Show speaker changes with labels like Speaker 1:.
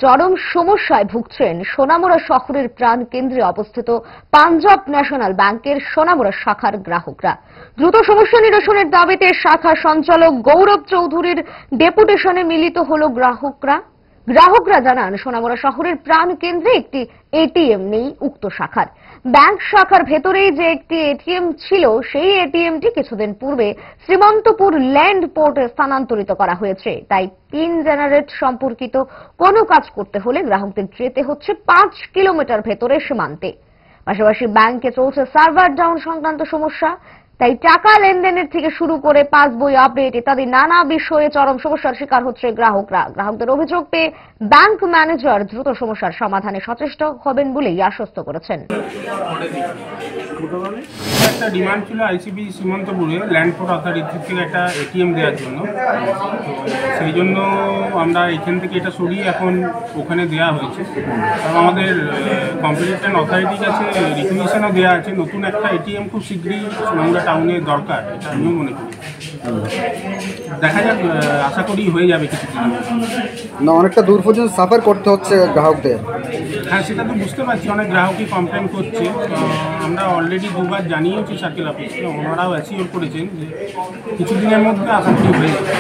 Speaker 1: চরম সমস্যায় ভুগছেন সোনামুড়া শহরের প্রাণকেন্দ্রে অবস্থিত পাঞ্জাব ন্যাশনাল ব্যাংকের সোনামুড়া শাখার গ্রাহকরা। দ্রুত সমস্যা নিরসনের দাবিতে শাখা সঞ্চালক গৌরব চৌধুরীর ডেপুটেশনে মিলিত হল গ্রাহকরা জানান, সোনামুড়া শহরের প্রাণকেন্দ্রে একটি এটিএম নেই উক্ত শাখার। ব্যাংক শাখার ভেতরেই যে একটি এটিএম ছিল, সেই এটিএমটি কিছুদিন পূর্বে শ্রীমন্তপুর ল্যান্ড পোর্টে স্থানান্তরিত করা হয়েছে। তাই পিন জেনারেট সম্পর্কিত কোনো কাজ করতে হলে গ্রাহকদের যেতে হচ্ছে 5 কিলোমিটার ভেতরে সীমান্তে। পাশাপাশি ব্যাংকে চলছে সার্ভার ডাউন সংক্রান্ত সমস্যা। তাই টাকা লেনদেনের থেকে শুরু করে পাসবই আপডেট ইত্যাদি নানা বিষয়ে চরম সমস্যার শিকার হচ্ছে গ্রাহকরা। গ্রাহকদের অভিযোগ পেয়ে ব্যাংক ম্যানেজার দ্রুত সমস্যার সমাধানে সচেষ্ট হবেন বলেই আশ্বস্ত করেছেন।
Speaker 2: একটা ডিমান্ড ছিল আইসিবি সীমান্তপুরে ল্যান্ড পোর্ট অথরিটি থেকে একটা এটিএম দেওয়ার জন্য। সেই জন্য আমরা এখান থেকে এটা সরিয়ে এখন ওখানে দেওয়া হয়েছে। এবং আমাদের কম্পিটিশন অথরিটির কাছে রিকগনিশনও দেওয়া আছে, নতুন একটা এটিএম খুব শীঘ্রই সোনামুড়া টাউনে দরকার, এটা আমিও মনে করি। দেখা যাক, আশা করি হয়ে যাবে কিছুদিন।
Speaker 3: না, অনেকটা দূর পর্যন্ত সাফার করতে হচ্ছে গ্রাহকদের।
Speaker 2: হ্যাঁ, সেটা তো বুঝতে পারছি, অনেক গ্রাহকই কমপ্লেন করছে। আমরা অলরেডি দুবার জানিয়েছি সার্কেল অফিসকে, ওনারাও অ্যাসিওর করেছেন যে কিছুদিনের মধ্যে আশা করি হয়ে যাবে।